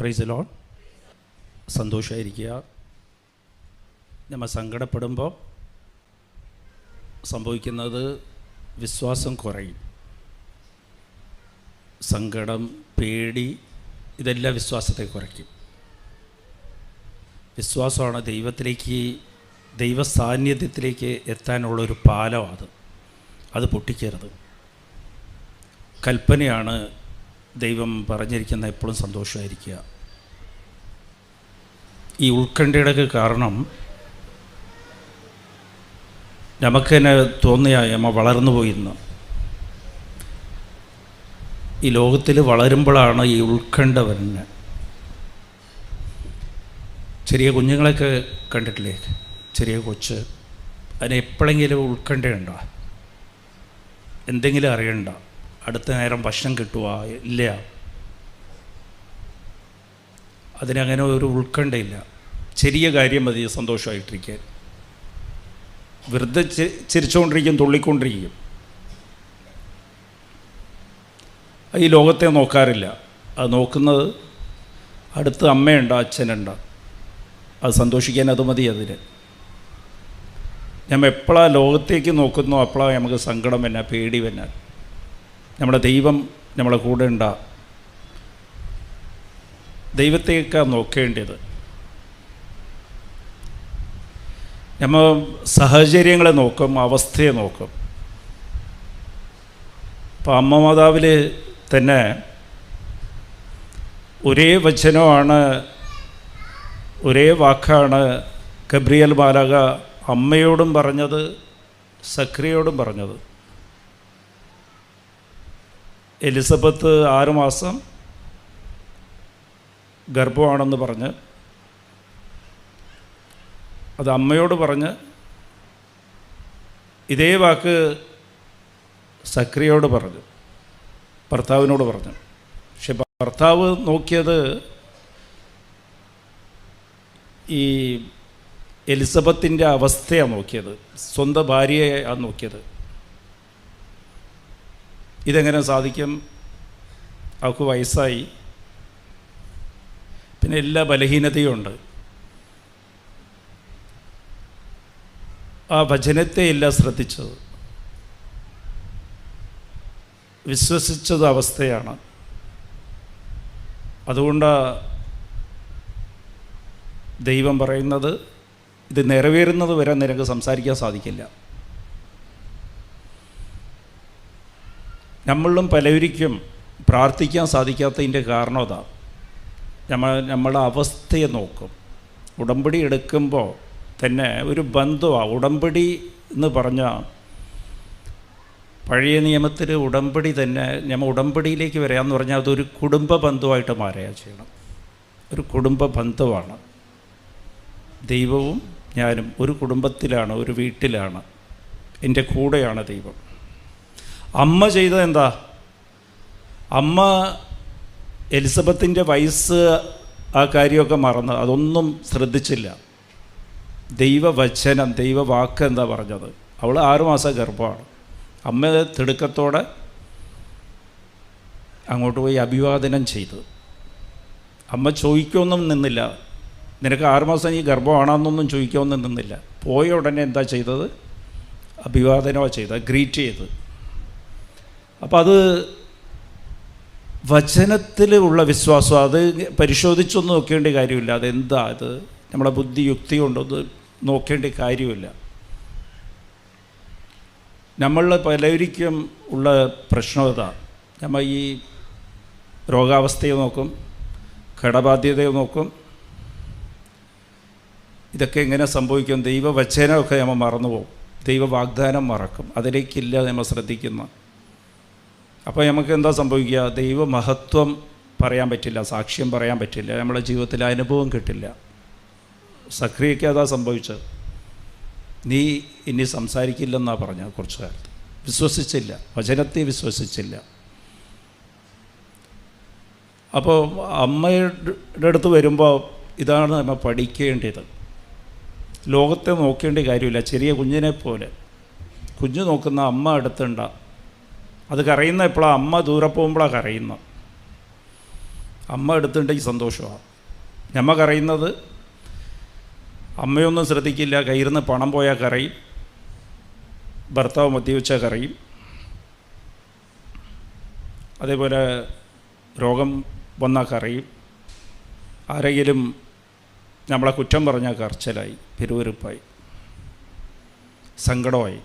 Price the Lord. സന്തോഷമായിരിക്കുക. നമ്മൾ സങ്കടപ്പെടുമ്പോൾ സംഭവിക്കുന്നത് വിശ്വാസം കുറയും. സങ്കടം, പേടി ഇതെല്ലാം വിശ്വാസത്തെ കുറയ്ക്കും. വിശ്വാസമാണ് ദൈവത്തിലേക്ക്, ദൈവ സാന്നിധ്യത്തിലേക്ക് എത്താനുള്ളൊരു പാലമാണ്. അത് പൊട്ടിക്കരുത്. കൽപ്പനയാണ് ദൈവം പറഞ്ഞിരിക്കുന്ന എപ്പോഴും സന്തോഷമായിരിക്കുക. ഈ ഉത്കണ്ഠയുടെ കാരണം നമുക്ക് തന്നെ തോന്നിയ നമ്മൾ വളർന്നു പോയിരുന്നു. ഈ ലോകത്തിൽ വളരുമ്പോഴാണ് ഈ ഉത്കണ്ഠ വരുന്നത്. ചെറിയ കുഞ്ഞുങ്ങളൊക്കെ കണ്ടിട്ടില്ലേ? ചെറിയ കൊച്ച്, അതിന് എപ്പോഴെങ്കിലും ഉത്കണ്ഠയുണ്ടോ? എന്തെങ്കിലും അറിയണ്ട, അടുത്ത നേരം ഭക്ഷണം കിട്ടുക ഇല്ല, അതിനങ്ങനെ ഒരു ഉത്കണ്ഠയില്ല. ചെറിയ കാര്യം മതി സന്തോഷമായിട്ടിരിക്കാൻ. വെറുതെ ചിരിച്ചുകൊണ്ടിരിക്കും, തുള്ളിക്കൊണ്ടിരിക്കും. ഈ ലോകത്തെ നോക്കാറില്ല. അത് നോക്കുന്നത് അടുത്ത് അമ്മയുണ്ടോ അച്ഛനുണ്ടോ, അത് സന്തോഷിക്കാൻ അത് മതി. അതിന് നമ്മൾ എപ്പോഴാണ് ലോകത്തേക്ക് നോക്കുന്നോ അപ്പോഴാണ് നമുക്ക് സങ്കടം വന്നാൽ, പേടി വന്നാൽ. നമ്മുടെ ദൈവം നമ്മളെ കൂടെ ഉണ്ടാ. ദൈവത്തേക്കാണ് നോക്കേണ്ടത്. നമ്മൾ സാഹചര്യങ്ങളെ നോക്കും, അവസ്ഥയെ നോക്കും. ഇപ്പോൾ അമ്മ മാതാവിൽ തന്നെ ഒരേ വചനമാണ്, ഒരേ വാക്കാണ് ഗബ്രിയേൽ മാലാഖ അമ്മയോടും പറഞ്ഞത്, സക്രിയയോടും പറഞ്ഞത്. എലിസബത്ത് 6 മാസം ഗർഭമാണെന്ന് പറഞ്ഞ് അത് അമ്മയോട് പറഞ്ഞ് ഇതേ വാക്ക് സക്രിയയോട് പറഞ്ഞു, ഭർത്താവിനോട് പറഞ്ഞു. പക്ഷെ ഭർത്താവ് നോക്കിയത് ഈ എലിസബത്തിൻ്റെ അവസ്ഥയാണ് നോക്കിയത്, സ്വന്തം ഭാര്യയാണ് നോക്കിയത്. ഇതെങ്ങനെ സാധിക്കും? അവൾക്ക് വയസ്സായി, പിന്നെ എല്ലാ ബലഹീനതയും ഉണ്ട്. ആ വചനത്തെ ഇല്ല ശ്രദ്ധിച്ചത്, വിശ്വസിച്ചത് അവസ്ഥയാണ്. അതുകൊണ്ടാണ് ദൈവം പറയുന്നത്, ഇത് നിറവേറുന്നത് വരെ നിനക്ക് സംസാരിക്കാൻ സാധിക്കില്ല. നമ്മളും പലവരിക്കും പ്രാർത്ഥിക്കാൻ സാധിക്കാത്തതിൻ്റെ കാരണം അതാണ്. നമ്മളുടെ അവസ്ഥയെ നോക്കും. ഉടമ്പടി എടുക്കുമ്പോൾ തന്നെ ഒരു ബന്ധമാണ്. ഉടമ്പടി എന്ന് പറഞ്ഞാൽ പഴയ നിയമത്തിൽ ഉടമ്പടി തന്നെ, നമ്മൾ ഉടമ്പടിയിലേക്ക് വരാമെന്ന് പറഞ്ഞാൽ അതൊരു കുടുംബ ബന്ധമായിട്ട് മാറുകയാണ് ചെയ്യണം. ഒരു കുടുംബ ബന്ധമാണ്. ദൈവവും ഞാനും ഒരു കുടുംബത്തിലാണ്, ഒരു വീട്ടിലാണ്, എൻ്റെ കൂടെയാണ് ദൈവം. അമ്മ ചെയ്തത് എന്താ? അമ്മ എലിസബത്തിൻ്റെ വയസ്സ്, ആ കാര്യമൊക്കെ മറന്ന് അതൊന്നും ശ്രദ്ധിച്ചില്ല. ദൈവവചനം, ദൈവവാക്ക് എന്താ പറഞ്ഞത്? അവൾ 6 മാസം ഗർഭമാണ്. അമ്മ തിടുക്കത്തോടെ അങ്ങോട്ട് പോയി അഭിവാദനം ചെയ്തു. അമ്മ ചോദിക്കുമൊന്നും നിന്നില്ല, നിനക്ക് 6 മാസം ഈ ഗർഭമാണെന്നൊന്നും ചോദിക്കുമൊന്നും നിന്നില്ല. പോയ ഉടനെ എന്താ ചെയ്തത്? അഭിവാദനമാണ് ചെയ്തത്, ഗ്രീറ്റ് ചെയ്ത്. അപ്പം അത് വചനത്തിലുള്ള വിശ്വാസം. അത് പരിശോധിച്ചൊന്നും നോക്കേണ്ട കാര്യമില്ല. അതെന്താ അത് നമ്മുടെ ബുദ്ധി യുക്തി കൊണ്ടൊന്നും നോക്കേണ്ട കാര്യമില്ല. നമ്മളുടെ പലരിക്കും ഉള്ള പ്രശ്നം ഇതാ. നമ്മൾ ഈ രോഗാവസ്ഥയെ നോക്കും, കടബാധ്യതയെ നോക്കും. ഇതൊക്കെ എങ്ങനെ സംഭവിക്കും? ദൈവവചനമൊക്കെ നമ്മൾ മറന്നുപോകും, ദൈവ വാഗ്ദാനം മറക്കും, അതിലേക്കില്ല നമ്മൾ ശ്രദ്ധിക്കുന്ന. അപ്പോൾ നമുക്ക് എന്താ സംഭവിക്കുക? ദൈവമഹത്വം പറയാൻ പറ്റില്ല, സാക്ഷ്യം പറയാൻ പറ്റില്ല, നമ്മുടെ ജീവിതത്തിൽ അനുഭവം കിട്ടില്ല. സക്രിയയ്ക്ക് അതാ സംഭവിച്ചത്. നീ ഇനി സംസാരിക്കില്ലെന്നാണ് പറഞ്ഞത്. കുറച്ച് കാലത്ത് വിശ്വസിച്ചില്ല, വചനത്തെ വിശ്വസിച്ചില്ല. അപ്പോൾ അമ്മയുടെ അടുത്ത് വരുമ്പോൾ ഇതാണ് നമ്മൾ പഠിക്കേണ്ടത്. ലോകത്തെ നോക്കേണ്ട കാര്യമില്ല. ചെറിയ കുഞ്ഞിനെ പോലെ കുഞ്ഞ് നോക്കുന്ന അമ്മ അടുത്തുണ്ട. അത് കരയുന്ന എപ്പോഴാണ്? അമ്മ ദൂരെ പോകുമ്പോഴാണ് കരയുന്നത്. അമ്മ എടുത്തിട്ടുണ്ടെങ്കിൽ സന്തോഷമാണ്. ഞമ്മക്കറിയുന്നത് അമ്മയൊന്നും ശ്രദ്ധിക്കില്ല, കയ്യിൽ നിന്ന് പണം പോയാൽ കരയും, ഭർത്താവ് മദ്യപിച്ചാൽ കരയും, അതേപോലെ രോഗം വന്നാൽ കരയും, ആരെങ്കിലും നമ്മളെ കുറ്റം പറഞ്ഞാൽ കരച്ചിലായി, പിറുവിറുപ്പായി, സങ്കടമായി.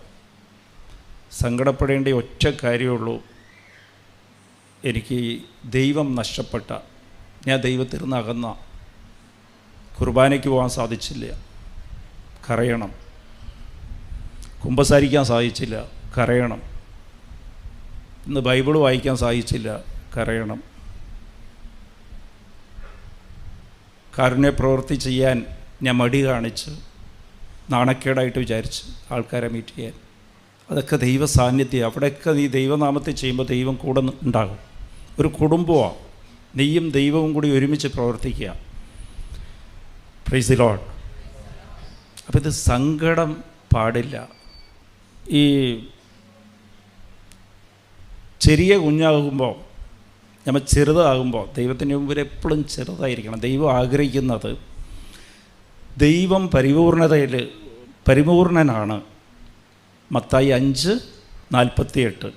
സങ്കടപ്പെടേണ്ട ഒറ്റ കാര്യമുള്ളൂ, എനിക്ക് ദൈവം നഷ്ടപ്പെട്ട, ഞാൻ ദൈവത്തിൽ നിന്ന് അകന്ന, കുർബാനയ്ക്ക് പോകാൻ സാധിച്ചില്ല, കരയണം. കുമ്പസാരിക്കാൻ സാധിച്ചില്ല, കരയണം. ഇന്ന് ബൈബിൾ വായിക്കാൻ സാധിച്ചില്ല, കരയണം. കാരുണ്യ പ്രവൃത്തി ചെയ്യാൻ ഞാൻ മടി കാണിച്ച് നാണക്കേടായിട്ട് വിചാരിച്ച് ആൾക്കാരെ മീറ്റ് ചെയ്യാൻ. അതൊക്കെ ദൈവ സാന്നിധ്യം. അവിടെയൊക്കെ നീ ദൈവനാമത്തിൽ ചെയ്യുമ്പോൾ ദൈവം കൂടെ ഉണ്ടാകും. ഒരു കുടുംബമാണ്, നീയും ദൈവവും കൂടി ഒരുമിച്ച് പ്രവർത്തിക്കുക. Price the Lord. അപ്പോൾ ഇത് സങ്കടം പാടില്ല. ഈ ചെറിയ കുഞ്ഞാകുമ്പോൾ, നമ്മൾ ചെറുതാകുമ്പോൾ ദൈവത്തിൻ്റെ മുമ്പിൽ എപ്പോഴും ചെറുതായിരിക്കണം. ദൈവം ആഗ്രഹിക്കുന്നത്, ദൈവം പരിപൂർണനാണ്. മത്തായി 5:48.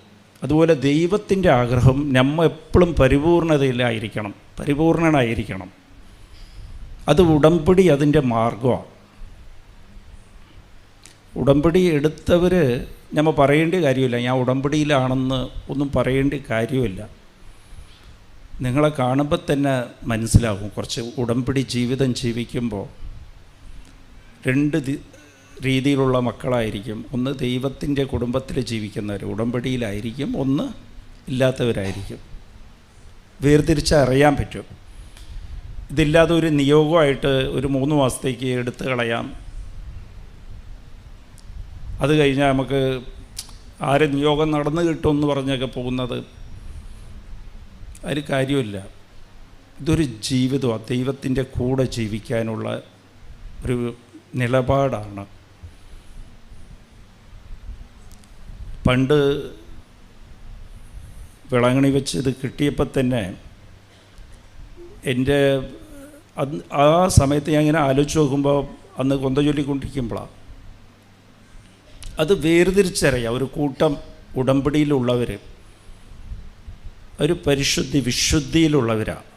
അതുപോലെ ദൈവത്തിൻ്റെ ആഗ്രഹം നമ്മൾ എപ്പോഴും പരിപൂർണനായിരിക്കണം. അത് ഉടമ്പടി അതിൻ്റെ മാർഗമാണ്. ഉടമ്പടി എടുത്തവർ നമ്മൾ പറയേണ്ട കാര്യമില്ല, ഞാൻ ഉടമ്പടിയിലാണെന്ന് ഒന്നും പറയേണ്ട കാര്യമില്ല. നിങ്ങളെ കാണുമ്പോൾ തന്നെ മനസ്സിലാകും. കുറച്ച് ഉടമ്പടി ജീവിതം ജീവിക്കുമ്പോൾ 2 രീതിയിലുള്ള മക്കളായിരിക്കും. ഒന്ന് ദൈവത്തിൻ്റെ കുടുംബത്തിൽ ജീവിക്കുന്നവർ, ഉടമ്പടിയിലായിരിക്കും. ഒന്ന് ഇല്ലാത്തവരായിരിക്കും. വേർതിരിച്ചറിയാൻ പറ്റും. ഇതില്ലാതെ ഒരു നിയോഗമായിട്ട് ഒരു 3 മാസത്തേക്ക് എടുത്തു കളയാം. അത് കഴിഞ്ഞാൽ നമുക്ക് ആരെ നിയോഗം നടന്നു കിട്ടുമെന്ന് പറഞ്ഞൊക്കെ പോകുന്നത് അതിൽ കാര്യമില്ല. ഇതൊരു ജീവിതമാണ്, ദൈവത്തിൻ്റെ കൂടെ ജീവിക്കാനുള്ള ഒരു നിലപാടാണ്. പണ്ട് വിളങ്ങണി വെച്ച് ഇത് കിട്ടിയപ്പോൾ തന്നെ എൻ്റെ ആ സമയത്ത് ഞാൻ ഇങ്ങനെ ആലോചിച്ച് നോക്കുമ്പോൾ, അന്ന് കൊന്ത ചൊല്ലിക്കൊണ്ടിരിക്കുമ്പോഴാണ് അത് വേർതിരിച്ചറിയാം. ഒരു കൂട്ടം ഉടമ്പടിയിലുള്ളവർ, ഒരു വിശുദ്ധിയിലുള്ളവരാണ്.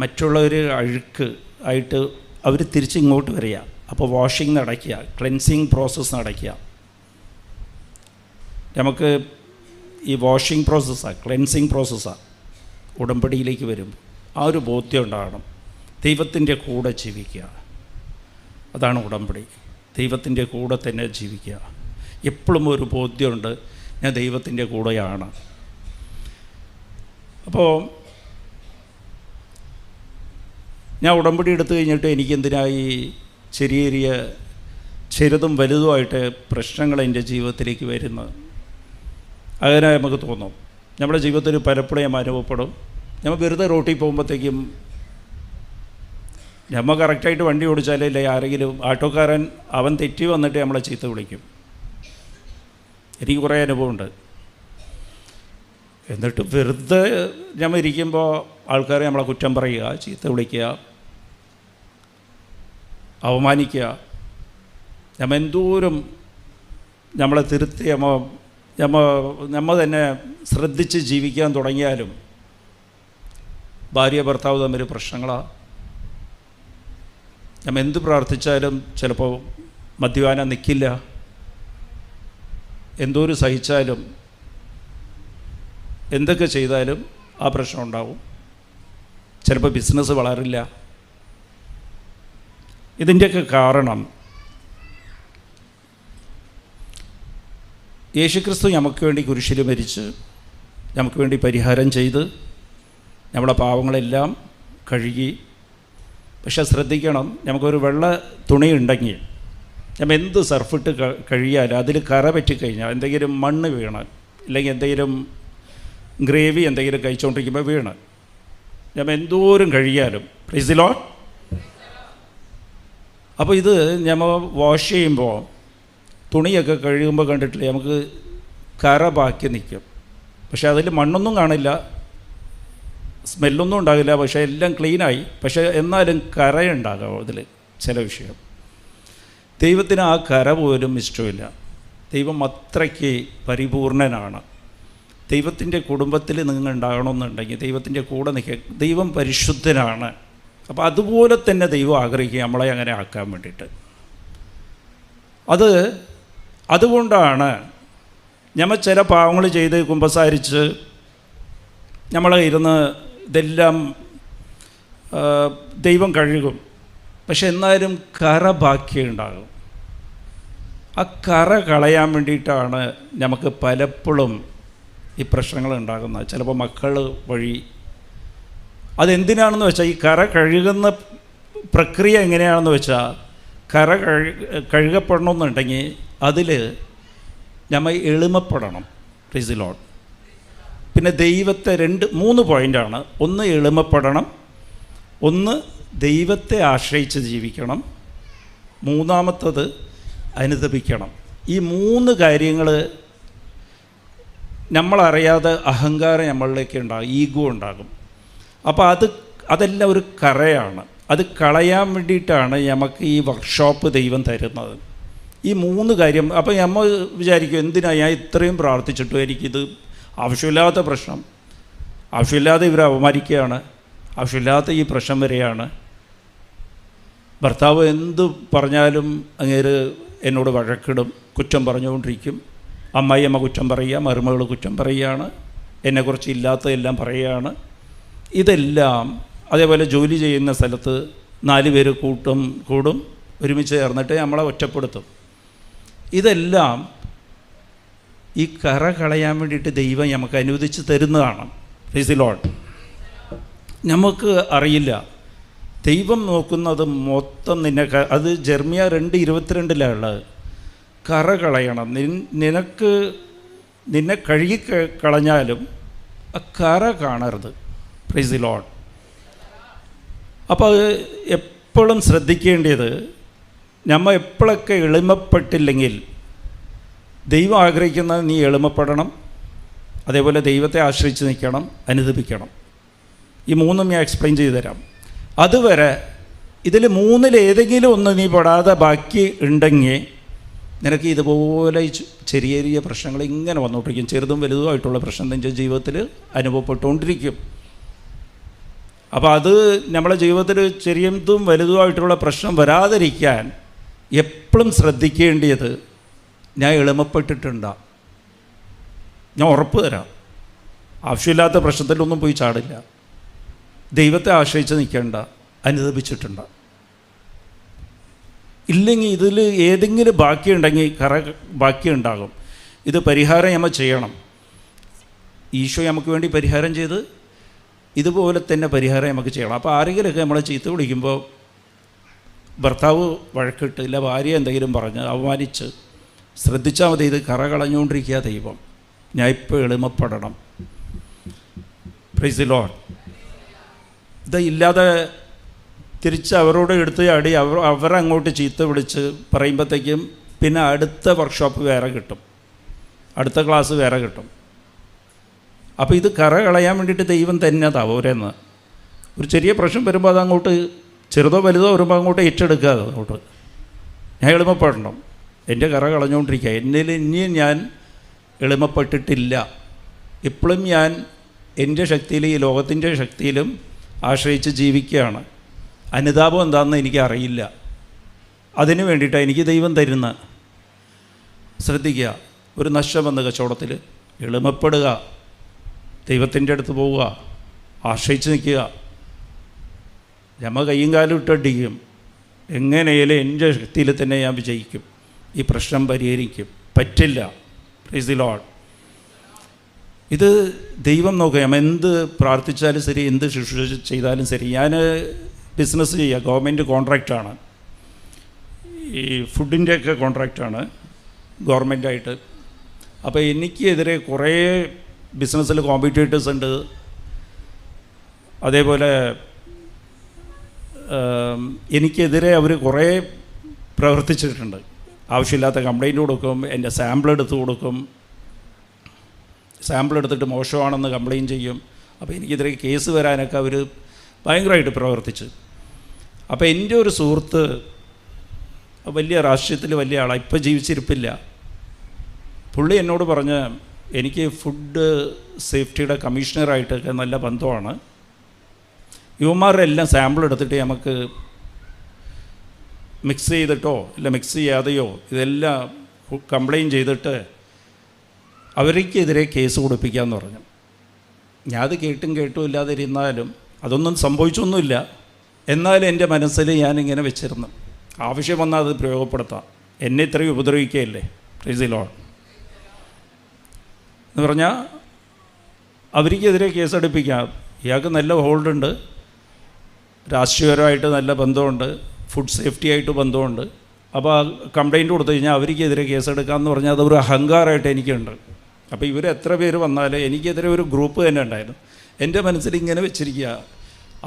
മറ്റുള്ളവർ അഴുക്ക് ആയിട്ട് അവർ തിരിച്ചിങ്ങോട്ട് വരിക. അപ്പോൾ വാഷിംഗ് നടക്കുക, ക്ലെൻസിങ് പ്രോസസ്സ് നടക്കുക. നമുക്ക് ഈ വാഷിംഗ് പ്രോസസ്സാണ്, ക്ലെൻസിങ് പ്രോസസ്സാണ് ഉടമ്പടിയിലേക്ക് വരും. ആ ഒരു ബോധ്യം ഉണ്ടാകണം. ദൈവത്തിൻ്റെ കൂടെ ജീവിക്കുക, അതാണ് ഉടമ്പടി. ദൈവത്തിൻ്റെ കൂടെ തന്നെ ജീവിക്കുക. എപ്പോഴും ഒരു ബോധ്യമുണ്ട്, ഞാൻ ദൈവത്തിൻ്റെ കൂടെയാണ്. അപ്പോൾ ഞാൻ ഉടമ്പടി എടുത്തു കഴിഞ്ഞിട്ട് എനിക്കെന്തിനായി ചെറിയ ചെറുതും വലുതുമായിട്ട് പ്രശ്നങ്ങൾ എൻ്റെ ജീവിതത്തിലേക്ക് വരുന്നത്? അങ്ങനെ നമുക്ക് തോന്നും. നമ്മുടെ ജീവിതത്തിൽ പലപ്പോഴും അനുഭവപ്പെടും. നമ്മൾ വെറുതെ റോട്ടിൽ പോകുമ്പോഴത്തേക്കും നമ്മൾ കറക്റ്റായിട്ട് വണ്ടി ഓടിച്ചാലേ ആരെങ്കിലും ആട്ടോക്കാരൻ അവൻ തെറ്റി വന്നിട്ട് നമ്മളെ ചീത്ത വിളിക്കും. എനിക്ക് കുറേ അനുഭവമുണ്ട്. എന്നിട്ട് വെറുതെ നമ്മൾ ഇരിക്കുമ്പോൾ ആൾക്കാരെ നമ്മളെ കുറ്റം പറയുക, ചീത്ത വിളിക്കുക, അവമാനിക്കുക. നമ്മൾ എന്തോരം നമ്മളെ തിരുത്തി നമ്മൾ തന്നെ ശ്രദ്ധിച്ച് ജീവിക്കാൻ തുടങ്ങിയാലും ഭാര്യ ഭർത്താവ് തമ്മിൽ പ്രശ്നങ്ങളാണ്. നമ്മൾ എന്ത് പ്രാർത്ഥിച്ചാലും ചിലപ്പോൾ മദ്യപാനം നിൽക്കില്ല. എന്തോരം സഹിച്ചാലും എന്തൊക്കെ ചെയ്താലും ആ പ്രശ്നം ഉണ്ടാവും. ചിലപ്പോൾ ബിസിനസ് വളരില്ല. ഇതിൻ്റെയൊക്കെ കാരണം യേശുക്രിസ്തു നമുക്ക് വേണ്ടി കുരിശിൽ മരിച്ച് നമുക്ക് വേണ്ടി പരിഹാരം ചെയ്ത് നമ്മുടെ പാവങ്ങളെല്ലാം കഴുകി. പക്ഷെ ശ്രദ്ധിക്കണം, നമുക്കൊരു വെള്ള തുണി ഉണ്ടെങ്കിൽ നമ്മൾ എന്ത് സർഫിട്ട് കഴുകിയാലും അതിൽ കറ പറ്റിക്കഴിഞ്ഞാൽ, എന്തെങ്കിലും മണ്ണ് വീണാൽ, അല്ലെങ്കിൽ എന്തെങ്കിലും ഗ്രേവി എന്തെങ്കിലും കഴിച്ചുകൊണ്ടിരിക്കുമ്പോൾ വീണ് നമ്മൾ എന്തോരം കഴുകിയാലും, പ്രൈസ് ദി ലോർഡ്. അപ്പോൾ ഇത് നമ്മൾ വാഷ് ചെയ്യുമ്പോൾ തുണിയൊക്കെ കഴുകുമ്പോൾ കണ്ടിട്ടില്ലേ, നമുക്ക് കറ ബാക്കി നിൽക്കും. പക്ഷെ അതിൽ മണ്ണൊന്നും കാണില്ല, സ്മെല്ലൊന്നും ഉണ്ടാകില്ല, പക്ഷേ എല്ലാം ക്ലീനായി. പക്ഷേ എന്നാലും കറയുണ്ടാകാം അതിൽ ചില വിഷയം. ദൈവത്തിന് ആ കര പോലും ഇഷ്ടമില്ല. ദൈവം അത്രയ്ക്ക് പരിപൂർണനാണ്. ദൈവത്തിൻ്റെ കുടുംബത്തിൽ നിങ്ങൾ ഉണ്ടാകണമെന്നുണ്ടെങ്കിൽ ദൈവത്തിൻ്റെ കൂടെ നിൽക്കുക. ദൈവം പരിശുദ്ധനാണ്. അപ്പോൾ അതുപോലെ തന്നെ ദൈവം ആഗ്രഹിക്കുക നമ്മളെ അങ്ങനെ ആക്കാൻ വേണ്ടിയിട്ട്. അതുകൊണ്ടാണ് നമ്മൾ ചില പാവങ്ങൾ ചെയ്ത് കുമ്പസാരിച്ച് നമ്മൾ ഇരുന്ന് ഇതെല്ലാം ദൈവം കഴുകും. പക്ഷെ എന്നാലും കറ ബാക്കിയുണ്ടാകും. ആ കറ കളയാൻ വേണ്ടിയിട്ടാണ് നമുക്ക് പലപ്പോഴും ഈ പ്രശ്നങ്ങൾ ഉണ്ടാകുന്നത്. ചിലപ്പോൾ മക്കൾ വഴി. അതെന്തിനാണെന്ന് വെച്ചാൽ ഈ കറ കഴുകുന്ന പ്രക്രിയ എങ്ങനെയാണെന്ന് വെച്ചാൽ കറ കഴുകപ്പെടണമെന്നുണ്ടെങ്കിൽ അതിൽ നമ്മൾ എളിമപ്പെടണം. Price the Lord. പിന്നെ ദൈവത്തെ 3 പോയിൻ്റാണ്. ഒന്ന് എളിമപ്പെടണം, ഒന്ന് ദൈവത്തെ ആശ്രയിച്ച് ജീവിക്കണം, മൂന്നാമത്തത് അനുതപിക്കണം. ഈ 3 കാര്യങ്ങൾ നമ്മളറിയാതെ അഹങ്കാരം നമ്മളിലേക്ക് ഉണ്ടാകും, ഈഗോ ഉണ്ടാകും. അപ്പോൾ അതെല്ലാം ഒരു കറയാണ്. അത് കളയാൻ വേണ്ടിയിട്ടാണ് നമുക്ക് ഈ വർക്ക്ഷോപ്പ് ദൈവം തരുന്നത്. ഈ 3 കാര്യം. അപ്പോൾ നമ്മൾ വിചാരിക്കും, എന്തിനാണ് ഞാൻ ഇത്രയും പ്രാർത്ഥിച്ചിട്ടും എനിക്കിത് ആവശ്യമില്ലാത്ത പ്രശ്നം, ആവശ്യമില്ലാതെ ഇവരെ അപമാനിക്കുകയാണ്, ആവശ്യമില്ലാത്ത ഈ പ്രശ്നം വരെയാണ്. ഭർത്താവ് എന്ത് പറഞ്ഞാലും അങ്ങേര് എന്നോട് വഴക്കിടും, കുറ്റം പറഞ്ഞുകൊണ്ടിരിക്കും. അമ്മായിയമ്മ കുറ്റം പറയുക, മരുമകൾ കുറ്റം പറയുകയാണ്, എന്നെക്കുറിച്ച് ഇല്ലാത്തതെല്ലാം പറയുകയാണ്. ഇതെല്ലാം അതേപോലെ ജോലി ചെയ്യുന്ന സ്ഥലത്ത് 4 പേര് കൂടും, ഒരുമിച്ച് ചേർന്നിട്ട് നമ്മളെ ഒറ്റപ്പെടുത്തും. ഇതെല്ലാം ഈ കറ കളയാൻ വേണ്ടിയിട്ട് ദൈവം നമുക്ക് അനുവദിച്ച് തരുന്നതാണ്. Price the Lord. നമുക്ക് അറിയില്ല. ദൈവം നോക്കുന്നത് മൊത്തം അത് ജെർമിയ 2:22 കറ കളയണം. നിന്നെ കഴുകി കളഞ്ഞാലും ആ കറ കാണരുത്. Price the Lord. അപ്പോൾ അത് എപ്പോഴും ശ്രദ്ധിക്കേണ്ടത്, നമ്മൾ എപ്പോഴൊക്കെ എളിമപ്പെട്ടില്ലെങ്കിൽ ദൈവം ആഗ്രഹിക്കുന്നത് നീ എളിമപ്പെടണം, അതേപോലെ ദൈവത്തെ ആശ്രയിച്ച് നിൽക്കണം, അനുദപിക്കണം. ഈ 3 ഞാൻ എക്സ്പ്ലെയിൻ ചെയ്തു തരാം. അതുവരെ ഇതിൽ 3 ഏതെങ്കിലും ഒന്ന് നീ പെടാതെ ബാക്കി ഉണ്ടെങ്കിൽ നിനക്ക് ഇതുപോലെ ചെറിയ ചെറിയ പ്രശ്നങ്ങൾ ഇങ്ങനെ വന്നുകൊണ്ടിരിക്കും. ചെറുതും വലുതുമായിട്ടുള്ള പ്രശ്നം നിൻ്റെ ജീവിതത്തിൽ അനുഭവപ്പെട്ടുകൊണ്ടിരിക്കും. അപ്പോൾ അത് നമ്മുടെ ജീവിതത്തിൽ ചെറിയതും വലുതുമായിട്ടുള്ള പ്രശ്നം വരാതിരിക്കാൻ എപ്പോഴും ശ്രദ്ധിക്കേണ്ടത്, ഞാൻ എളിമപ്പെട്ടിട്ടുണ്ടാ, ഞാൻ ഉറപ്പ് തരാം, ആവശ്യമില്ലാത്ത പ്രശ്നത്തിലൊന്നും പോയി ചാടില്ല, ദൈവത്തെ ആശ്രയിച്ച് നിൽക്കേണ്ട, അനുദപിച്ചിട്ടുണ്ട്. ഇല്ലെങ്കിൽ ഇതിൽ ഏതെങ്കിലും ബാക്കിയുണ്ടെങ്കിൽ ബാക്കിയുണ്ടാകും. ഇത് പരിഹാരം നമ്മൾ ചെയ്യണം. ഈശോ നമുക്ക് വേണ്ടി പരിഹാരം ചെയ്ത് ഇതുപോലെ തന്നെ പരിഹാരം നമുക്ക് ചെയ്യണം. അപ്പോൾ ആരെങ്കിലുമൊക്കെ നമ്മളെ ചീത്ത വിളിക്കുമ്പോൾ, ഭർത്താവ് വഴക്കിട്ട് ഇല്ല ഭാര്യ എന്തെങ്കിലും പറഞ്ഞ് അവമാനിച്ച്, ശ്രദ്ധിച്ചാൽ മതി, ഇത് കറ കളഞ്ഞുകൊണ്ടിരിക്കുക ദൈവം. ഞാൻ ഇപ്പോൾ എളിമപ്പെടണം. Price the Lord. ഇല്ലാതെ തിരിച്ച് അവരോട് എടുത്ത് ചാടി അവരങ്ങോട്ട് ചീത്ത വിളിച്ച് പറയുമ്പോഴത്തേക്കും പിന്നെ അടുത്ത വർക്ക്ഷോപ്പ് വേറെ കിട്ടും, അടുത്ത ക്ലാസ് വേറെ കിട്ടും. അപ്പോൾ ഇത് കറ കളയാൻ വേണ്ടിയിട്ട് ദൈവം തന്നെ ഓരോന്ന് ഒരു ചെറിയ പ്രശ്നം വരുമ്പോൾ അതങ്ങോട്ട് ചെറുതോ വലുതോ വരുമ്പോൾ അങ്ങോട്ട് ഏറ്റെടുക്കുക. അങ്ങോട്ട് ഞാൻ എളിമപ്പെടണം, എൻ്റെ കറ കളഞ്ഞുകൊണ്ടിരിക്കുക, എന്നിൽ ഇനിയും ഞാൻ എളിമപ്പെട്ടിട്ടില്ല, ഇപ്പോഴും ഞാൻ എൻ്റെ ശക്തിയിൽ ഈ ലോകത്തിൻ്റെ ശക്തിയിലും ആശ്രയിച്ച് ജീവിക്കുകയാണ്. അനുതാപം എന്താണെന്ന് എനിക്കറിയില്ല, അതിന് വേണ്ടിയിട്ടാണ് എനിക്ക് ദൈവം തരുന്ന. ശ്രദ്ധിക്കുക, ഒരു നഷ്ടം വന്ന കച്ചവടത്തിൽ എളിമപ്പെടുക, ദൈവത്തിൻ്റെ അടുത്ത് പോവുക, ആശ്രയിച്ച് നിൽക്കുക. ഞമ്മ കയ്യും കാലും ഇട്ടടിക്കും, എങ്ങനെയാലും എൻ്റെ ശക്തിയിൽ തന്നെ ഞാൻ വിജയിക്കും, ഈ പ്രശ്നം പരിഹരിക്കും. പറ്റില്ല. Price the Lord. ഇത് ദൈവം നോക്കുക. നമ്മൾ എന്ത് പ്രാർത്ഥിച്ചാലും ശരി, എന്ത് ശുശ്രൂഷ ചെയ്താലും ശരി. ഞാൻ ബിസിനസ് ചെയ്യുക, ഗവൺമെൻറ് കോൺട്രാക്റ്റാണ്, ഈ ഫുഡിൻ്റെയൊക്കെ കോൺട്രാക്റ്റാണ് ഗവൺമെൻറ്റായിട്ട്. അപ്പോൾ എനിക്കെതിരെ കുറേ ബിസിനസ്സിൽ കോമ്പറ്റീറ്റേഴ്സ് ഉണ്ട്. അതേപോലെ എനിക്കെതിരെ അവർ കുറേ പ്രവർത്തിച്ചിട്ടുണ്ട്. ആവശ്യമില്ലാത്ത കംപ്ലയിൻറ്റ് കൊടുക്കും, എൻ്റെ സാമ്പിൾ എടുത്ത് കൊടുക്കും, സാമ്പിൾ എടുത്തിട്ട് മോശമാണെന്ന് കംപ്ലയിൻറ്റ് ചെയ്യും. അപ്പോൾ എനിക്കെതിരെ കേസ് വരാനൊക്കെ അവർ ഭയങ്കരമായിട്ട് പ്രവർത്തിച്ചു. അപ്പോൾ എൻ്റെ ഒരു സുഹൃത്ത് വലിയ രാഷ്ട്രീയത്തിൽ വലിയ ആളാണ്, ഇപ്പോൾ ജീവിച്ചിരിപ്പില്ല. പുള്ളി എന്നോട് പറഞ്ഞ്, എനിക്ക് ഫുഡ് സേഫ്റ്റിയുടെ കമ്മീഷണറായിട്ടൊക്കെ നല്ല ബന്ധമാണ്, യുവമാരുടെ എല്ലാം സാമ്പിൾ എടുത്തിട്ട് നമുക്ക് മിക്സ് ചെയ്തിട്ടോ ഇല്ല മിക്സ് ചെയ്യാതെയോ ഇതെല്ലാം കംപ്ലയിൻറ്റ് ചെയ്തിട്ട് അവർക്കെതിരെ കേസ് കൊടുപ്പിക്കാമെന്ന് പറഞ്ഞു. ഞാൻ അത് കേട്ടും ഇല്ലാതിരുന്നാലും അതൊന്നും സംഭവിച്ചൊന്നുമില്ല. എന്നാലും എൻ്റെ മനസ്സിൽ ഞാനിങ്ങനെ വെച്ചിരുന്നു, ആവശ്യം വന്നാൽ അത് പ്രയോഗപ്പെടുത്താം, എന്നെ ഇത്രയും ഉപദ്രവിക്കുകയല്ലേ, പ്രൈസ് ദി ലോർഡ് എന്ന് പറഞ്ഞാൽ അവർക്കെതിരെ കേസെടുപ്പിക്കാം. ഇയാൾക്ക് നല്ല ഹോൾഡുണ്ട്, രാഷ്ട്രീയപരമായിട്ട് നല്ല ബന്ധമുണ്ട്, ഫുഡ് സേഫ്റ്റി ആയിട്ട് ബന്ധമുണ്ട്. അപ്പോൾ കംപ്ലയിൻറ്റ് കൊടുത്തു കഴിഞ്ഞാൽ അവർക്കെതിരെ കേസെടുക്കാമെന്ന് പറഞ്ഞാൽ അതൊരു അഹങ്കാരമായിട്ട് എനിക്കുണ്ട്. അപ്പോൾ ഇവർ എത്ര പേര് വന്നാലും എനിക്കെതിരെ ഒരു ഗ്രൂപ്പ് തന്നെ ഉണ്ടായിരുന്നു. എൻ്റെ മനസ്സിൽ ഇങ്ങനെ വെച്ചിരിക്കുക,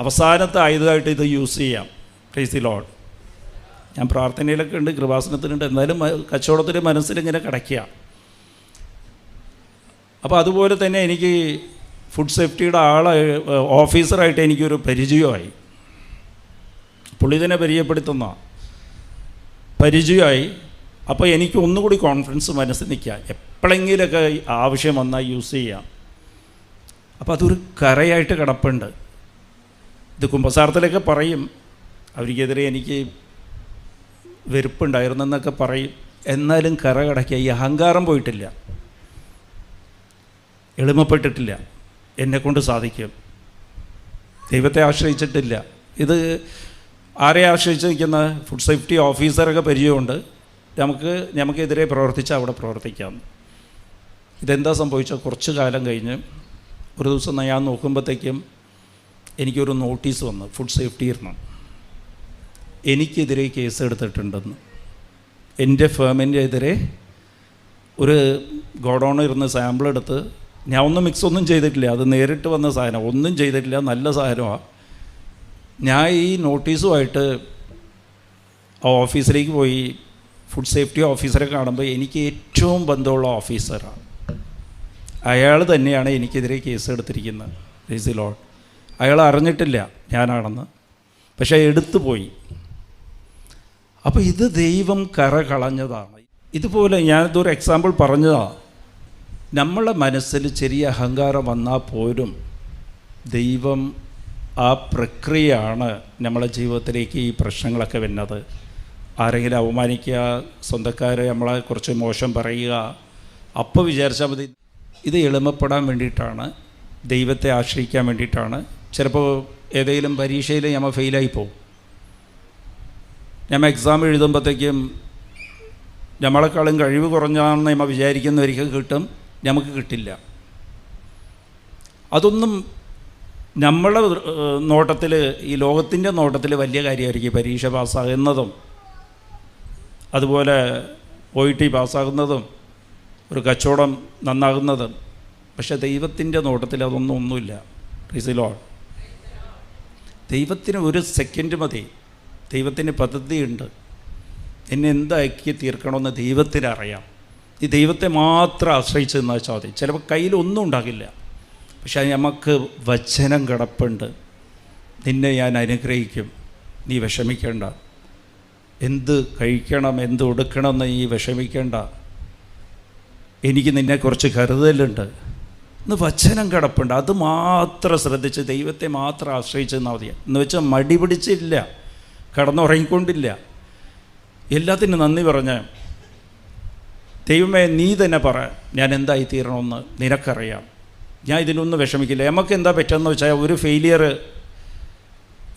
അവസാനത്തെ ആയുധമായിട്ട് ഇത് യൂസ് ചെയ്യാം, പ്രൈസ് ദി ലോർഡ്. ഞാൻ പ്രാർത്ഥനയിലൊക്കെ ഉണ്ട്, കൃപാസനത്തിനുണ്ട്, എന്നാലും കച്ചവടത്തിൽ മനസ്സിലിങ്ങനെ കിടക്കുക. അപ്പോൾ അതുപോലെ തന്നെ എനിക്ക് ഫുഡ് സേഫ്റ്റിയുടെ ഓഫീസറായിട്ട് എനിക്കൊരു പരിചയമായി. പുള്ളി തന്നെ പരിചയപ്പെടുത്തുന്ന പരിചയമായി. അപ്പോൾ എനിക്ക് ഒന്നുകൂടി കോൺഫിഡൻസ് മനസ്സിൽ നിൽക്കുക, എപ്പോഴെങ്കിലൊക്കെ ആവശ്യം വന്നാൽ യൂസ് ചെയ്യാം. അപ്പോൾ അതൊരു കറയായിട്ട് കിടപ്പുണ്ട്. ഇത് കുമ്പസാരത്തിലൊക്കെ പറയും, അവർക്കെതിരെ എനിക്ക് വെറുപ്പുണ്ടായിരുന്നെന്നൊക്കെ പറയും, എന്നാലും കറ കിടക്കുക. ഈ അഹങ്കാരം പോയിട്ടില്ല, എളിമപ്പെട്ടിട്ടില്ല, എന്നെക്കൊണ്ട് സാധിക്കും, ദൈവത്തെ ആശ്രയിച്ചിട്ടില്ല. ഇത് ആരെ ആശ്രയിച്ച് നിൽക്കുന്ന ഫുഡ് സേഫ്റ്റി ഓഫീസറൊക്കെ പരിചയമുണ്ട്, നമുക്കെതിരെ പ്രവർത്തിച്ചാൽ അവിടെ പ്രവർത്തിക്കാം. ഇതെന്താ സംഭവിച്ചാൽ കുറച്ച് കാലം കഴിഞ്ഞ് ഒരു ദിവസം ഞാൻ നോക്കുമ്പോഴത്തേക്കും എനിക്കൊരു നോട്ടീസ് വന്നു, ഫുഡ് സേഫ്റ്റി ഇരുന്ന് എനിക്കെതിരെ കേസ് എടുത്തിട്ടുണ്ടെന്ന്. എൻ്റെ ഫേമിൻ്റെ എതിരെ ഒരു ഗോഡൗൺ ഇരുന്ന് സാമ്പിൾ എടുത്ത്, ഞാൻ ഒന്നും മിക്സ് ഒന്നും ചെയ്തിട്ടില്ല, അത് നേരിട്ട് വന്ന സാധനം, ഒന്നും ചെയ്തിട്ടില്ല, നല്ല സാധനമാണ്. ഞാൻ ഈ നോട്ടീസുമായിട്ട് ആ ഓഫീസിലേക്ക് പോയി ഫുഡ് സേഫ്റ്റി ഓഫീസറെ കാണുമ്പോൾ എനിക്ക് ഏറ്റവും ബന്ധമുള്ള ഓഫീസറാണ്, അയാൾ തന്നെയാണ് എനിക്കെതിരെ കേസ് എടുത്തിരിക്കുന്നത്, പ്രൈസ് ദി ലോർഡ്. അയാൾ അറിഞ്ഞിട്ടില്ല ഞാനാണെന്ന്, പക്ഷേ എടുത്തു പോയി. അപ്പോൾ ഇത് ദൈവം കറ കളഞ്ഞതാണ്. ഇതുപോലെ ഞാനിതൊരു എക്സാമ്പിൾ പറഞ്ഞതാണ്. നമ്മളെ മനസ്സിൽ ചെറിയ അഹങ്കാരം വന്നാൽ പോലും ദൈവം ആ പ്രക്രിയയാണ് നമ്മളെ ജീവിതത്തിലേക്ക് ഈ പ്രശ്നങ്ങളൊക്കെ വരുന്നത്. ആരെങ്കിലും അവമാനിക്കുക, സ്വന്തക്കാരെ നമ്മളെ കുറിച്ച് മോശം പറയുക, അപ്പോൾ വിചാരിച്ചാൽ മതി. ഇത് എളിമപ്പെടാൻ വേണ്ടിയിട്ടാണ്, ദൈവത്തെ ആശ്രയിക്കാൻ വേണ്ടിയിട്ടാണ്. ചിലപ്പോൾ ഏതെങ്കിലും പരീക്ഷയിൽ നമ്മൾ ഫെയിലായി പോകും. നമ്മൾ എക്സാം എഴുതുമ്പോഴത്തേക്കും നമ്മളെക്കാളും കഴിവ് കുറഞ്ഞാണെന്ന് നമ്മൾ വിചാരിക്കുന്നവർക്ക് കിട്ടും, നമുക്ക് കിട്ടില്ല. അതൊന്നും നമ്മളെ നോട്ടത്തിൽ, ഈ ലോകത്തിൻ്റെ നോട്ടത്തിൽ വലിയ കാര്യമായിരിക്കും പരീക്ഷ പാസ്സാകുന്നതും, അതുപോലെ OET പാസ്സാകുന്നതും, ഒരു കച്ചവടം നന്നാകുന്നതും. പക്ഷേ ദൈവത്തിൻ്റെ നോട്ടത്തിൽ ഒന്നുമില്ല. Price the Lord. ദൈവത്തിന് ഒരു സെക്കൻഡ് മതി, ദൈവത്തിന് പദ്ധതിയുണ്ട്. എന്നെ എന്താക്കി തീർക്കണമെന്ന് ദൈവത്തിന് അറിയാം. ഈ ദൈവത്തെ മാത്രം ആശ്രയിച്ച് നിന്നാൽ മതി. ചിലപ്പോൾ കയ്യിലൊന്നും ഉണ്ടാകില്ല, പക്ഷേ നമുക്ക് വചനം കിടപ്പുണ്ട്, നിന്നെ ഞാൻ അനുഗ്രഹിക്കും, നീ വിഷമിക്കേണ്ട, എന്ത് കഴിക്കണം എന്ത് ഉടുക്കണമെന്ന് നീ വിഷമിക്കേണ്ട, എനിക്ക് നിന്നെക്കുറിച്ച് കരുതലുണ്ട് എന്ന് വചനം കിടപ്പുണ്ട്. അത് മാത്രം ശ്രദ്ധിച്ച് ദൈവത്തെ മാത്രം ആശ്രയിച്ച് നിന്നാൽ മതി. എന്ന് വെച്ചാൽ മടി പിടിച്ചില്ല, കടന്നുറങ്ങിക്കൊണ്ടില്ല, എല്ലാത്തിനും നന്ദി പറഞ്ഞ്, ദൈവമേ നീ തന്നെ പറ ഞാൻ എന്തായി തീരണമെന്ന് നിനക്കറിയാം, ഞാൻ ഇതിനൊന്നും വിഷമിക്കില്ല. നമുക്ക് എന്താ പറ്റുമെന്ന് വെച്ചാൽ ഒരു ഫെയിലിയർ,